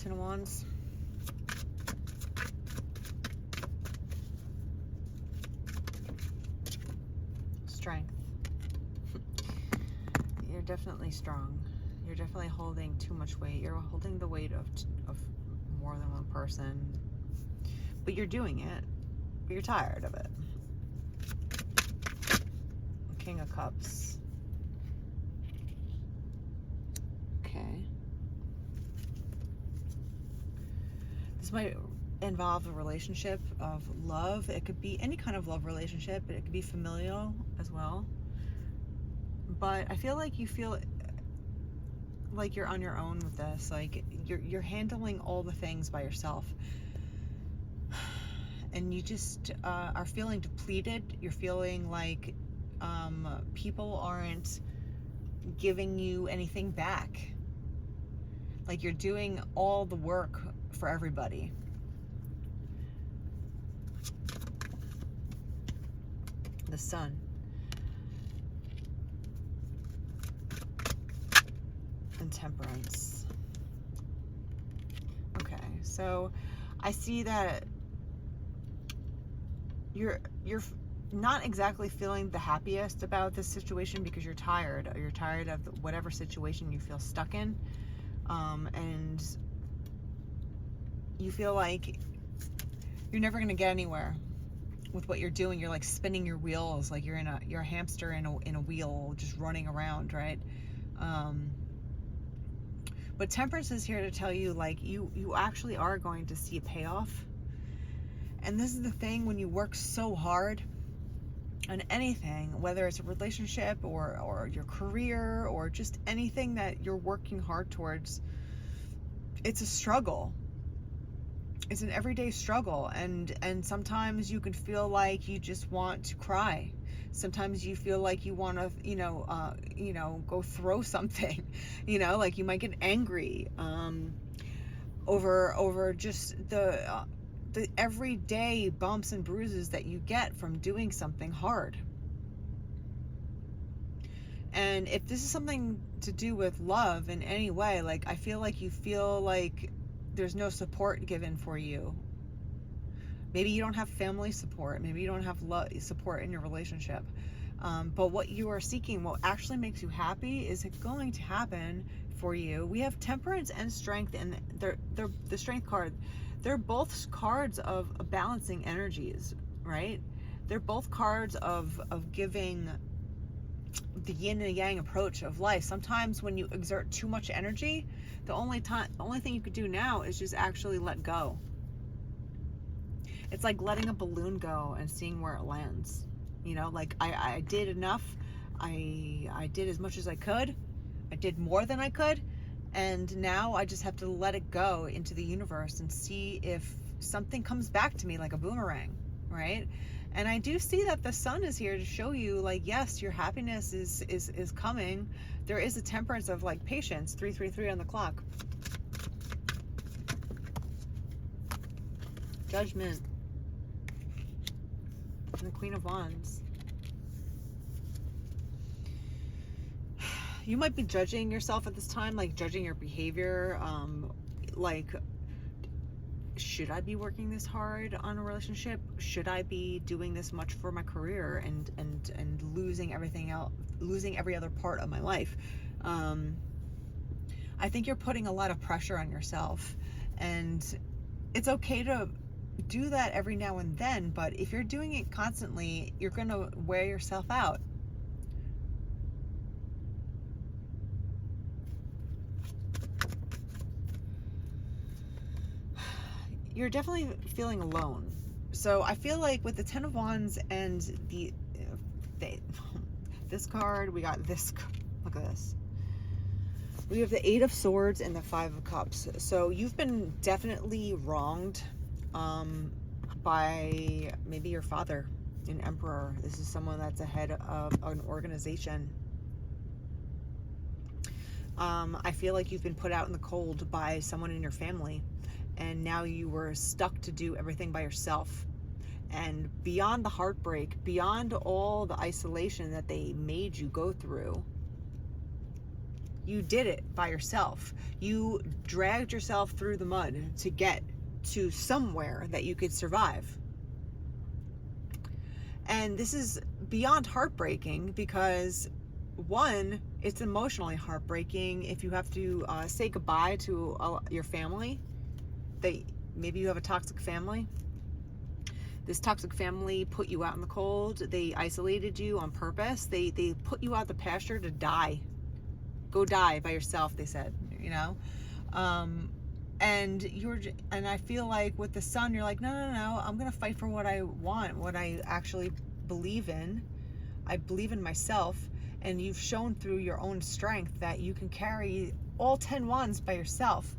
Ten of Wands. Strength. You're definitely strong. You're definitely holding too much weight. You're holding the weight of more than one person. But you're doing it. But you're tired of it. King of Cups. Okay. This might involve a relationship of love. It could be any kind of love relationship, but it could be familial as well. But I feel like you feel like you're on your own with this. Like you're handling all the things by yourself. And you just are feeling depleted. You're feeling like people aren't giving you anything back. Like you're doing all the work for everybody. The Sun. And Temperance. Okay, so I see that you're not exactly feeling the happiest about this situation because you're tired. You're tired of whatever situation you feel stuck in, and you feel like you're never going to get anywhere with what you're doing. You're like spinning your wheels, like you're a hamster in a wheel, just running around, right? But Temperance is here to tell you, like, you actually are going to see a payoff. And this is the thing, when you work so hard on anything, whether it's a relationship or your career or just anything that you're working hard towards, it's a struggle. It's an everyday struggle, and sometimes you can feel like you just want to cry. Sometimes you feel like you want to, go throw something, like you might get angry over just the everyday bumps and bruises that you get from doing something hard. And if this is something to do with love in any way, like I feel like you feel like there's no support given for you. Maybe you don't have family support. Maybe you don't have love support in your relationship. But what you are seeking, what actually makes you happy, is going to happen for you. We have Temperance and Strength, and they're the Strength card. They're both cards of balancing energies, right? They're both cards of giving the yin and yang approach of life. Sometimes when you exert too much energy, the only thing you could do now is just actually let go. It's like letting a balloon go and seeing where it lands. Like I did enough. I did as much as I could. I did more than I could. And now I just have to let it go into the universe and see if something comes back to me like a boomerang, right? And I do see that the Sun is here to show you, like, yes, your happiness is coming. There is a Temperance of, like, patience. 333 on the clock. Judgment. And the Queen of Wands. You might be judging yourself at this time, like judging your behavior, like, should I be working this hard on a relationship? Should I be doing this much for my career and losing everything else, losing every other part of my life? I think you're putting a lot of pressure on yourself, and it's okay to do that every now and then, but if you're doing it constantly, you're going to wear yourself out. You're definitely feeling alone. So I feel like with the Ten of Wands and this card, we got this. Look at this. We have the Eight of Swords and the Five of Cups. So you've been definitely wronged by maybe your father, an emperor. This is someone that's a head of an organization. I feel like you've been put out in the cold by someone in your family, and now you were stuck to do everything by yourself. And beyond the heartbreak, beyond all the isolation that they made you go through, You did it by yourself. You dragged yourself through the mud to get to somewhere that you could survive. And this is beyond heartbreaking because, one, it's emotionally heartbreaking if you have to say goodbye to your family. Maybe you have a toxic family. This toxic family put you out in the cold. They isolated you on purpose. They put you out the pasture to die. Go die by yourself, they said, you know. And I feel like with the son, you're like, no, I'm gonna fight for what I want, what I actually believe in. I believe in myself, and you've shown through your own strength that you can carry all 10 wands by yourself.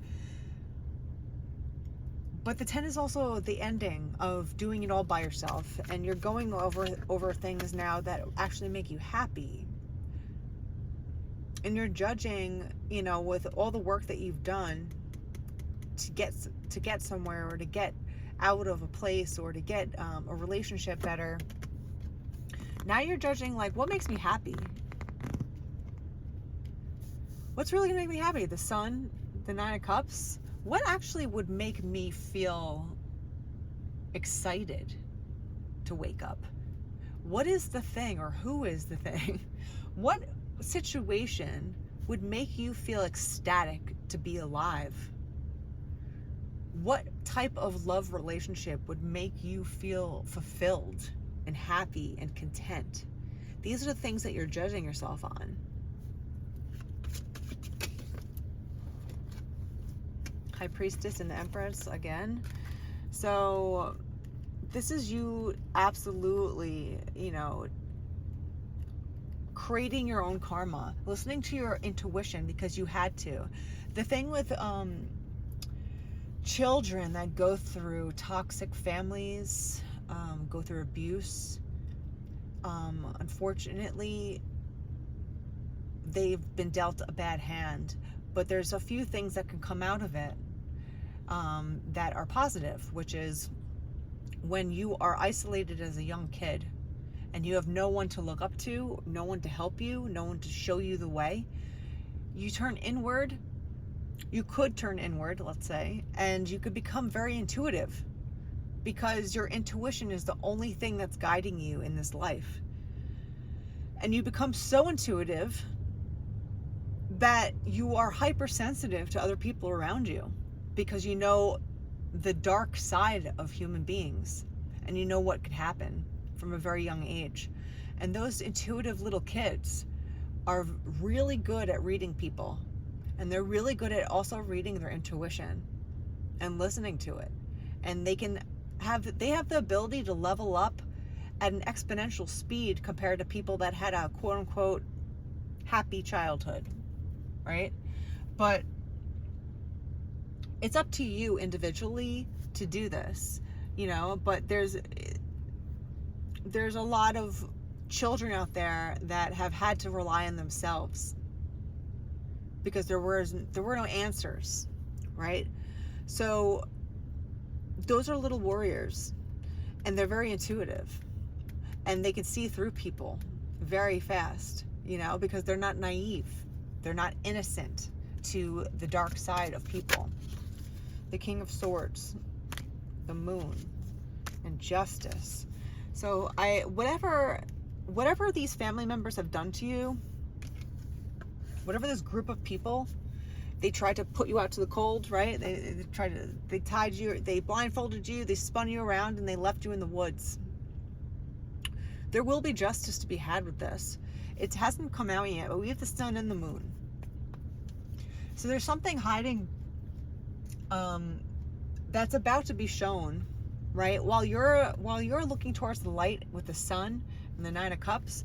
But the 10 is also the ending of doing it all by yourself, and you're going over things now that actually make you happy. And you're judging, you know, with all the work that you've done to get somewhere, or to get out of a place, or to get a relationship better. Now you're judging, like, what makes me happy? What's really gonna make me happy? The sun, the 9 of Cups? What actually would make me feel excited to wake up? What is the thing, or who is the thing? What situation would make you feel ecstatic to be alive? What type of love relationship would make you feel fulfilled and happy and content? These are the things that you're judging yourself on. High Priestess and the Empress again. So this is you absolutely, you know, creating your own karma, listening to your intuition because you had to. The thing with children that go through toxic families, go through abuse, unfortunately, they've been dealt a bad hand. But there's a few things that can come out of it that are positive, which is when you are isolated as a young kid and you have no one to look up to, no one to help you, no one to show you the way, you turn inward. You could turn inward, let's say, and you could become very intuitive because your intuition is the only thing that's guiding you in this life. And you become so intuitive that you are hypersensitive to other people around you because you know the dark side of human beings and you know what could happen from a very young age. And those intuitive little kids are really good at reading people, and they're really good at also reading their intuition and listening to it. And they have the ability to level up at an exponential speed compared to people that had a quote unquote happy childhood, right? But it's up to you individually to do this, you know. But there's a lot of children out there that have had to rely on themselves because there were no answers, right? So those are little warriors, and they're very intuitive, and they can see through people very fast, you know, because they're not naive. They're not innocent to the dark side of people. The King of Swords, the Moon, and Justice. So whatever these family members have done to you, whatever this group of people, they tried to put you out to the cold, right? They tied you, they blindfolded you, they spun you around, and they left you in the woods. There will be justice to be had with this. It hasn't come out yet, but we have the Sun and the Moon. So there's something hiding that's about to be shown, right? While you're looking towards the light with the Sun and the 9 of Cups,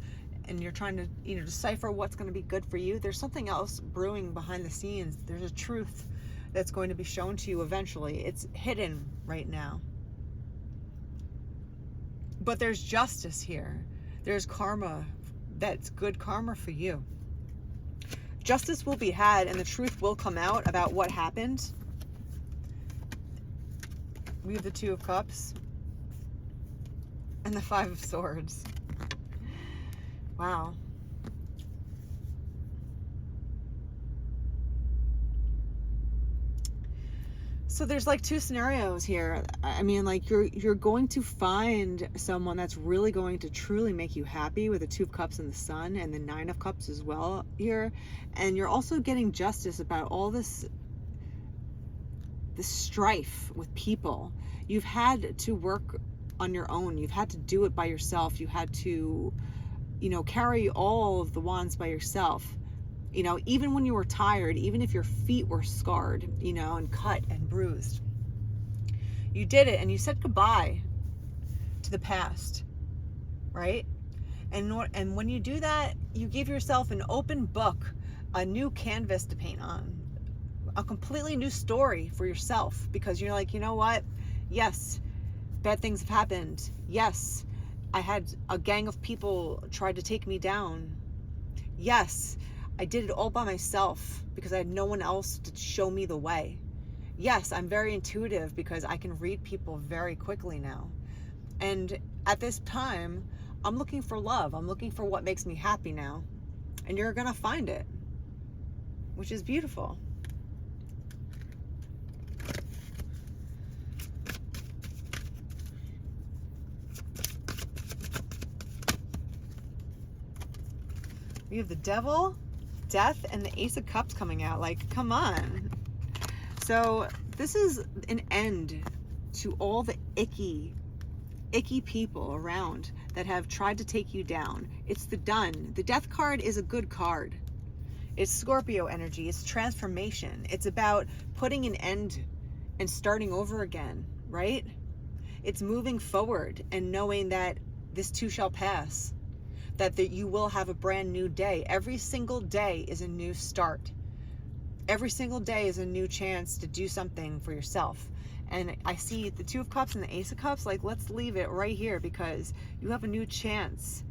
and you're trying to, you know, decipher what's going to be good for you, there's something else brewing behind the scenes. There's a truth that's going to be shown to you eventually. It's hidden right now. But there's justice here. There's karma. That's good karma for you. Justice will be had, and the truth will come out about what happened. We have the 2 of Cups and the 5 of Swords. Wow. So there's like two scenarios here. I mean, like you're going to find someone that's really going to truly make you happy with the Two of Cups and the Sun and the Nine of Cups as well here. And you're also getting justice about all this strife with people. You've had to work on your own. You've had to do it by yourself. You had to, carry all of the wands by yourself. Even when you were tired, even if your feet were scarred, and cut and bruised, you did it and you said goodbye to the past, right? And when you do that, you give yourself an open book, a new canvas to paint on, a completely new story for yourself, because you're like, you know what? Yes, bad things have happened. Yes, I had a gang of people try to take me down. Yes, I did it all by myself because I had no one else to show me the way. Yes, I'm very intuitive because I can read people very quickly now. And at this time, I'm looking for love. I'm looking for what makes me happy now. And you're going to find it, which is beautiful. We have the Devil, Death, and the Ace of Cups coming out. Like, come on. So this is an end to all the icky people around that have tried to take you down. It's the done. The Death card is a good card. It's Scorpio energy. It's transformation. It's about putting an end and starting over again, right? It's moving forward and knowing that this too shall pass. That you will have a brand new day. Every single day is a new start. Every single day is a new chance to do something for yourself. And I see the Two of Cups and the Ace of Cups, like, let's leave it right here because you have a new chance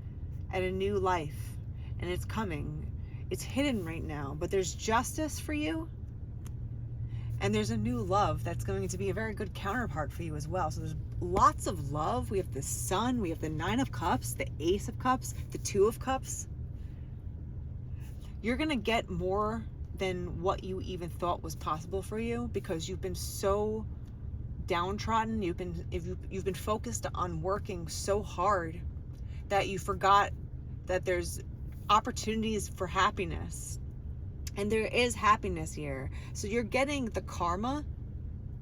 at a new life. And it's coming. It's hidden right now, but there's justice for you. And there's a new love that's going to be a very good counterpart for you as well. So there's lots of love. We have the Sun, we have the Nine of Cups, the Ace of Cups, the Two of Cups. You're going to get more than what you even thought was possible for you because you've been so downtrodden. You've been focused on working so hard that you forgot that there's opportunities for happiness. And there is happiness here. So you're getting the karma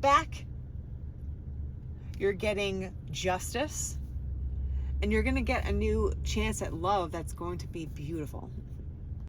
back. You're getting justice. And you're going to get a new chance at love that's going to be beautiful.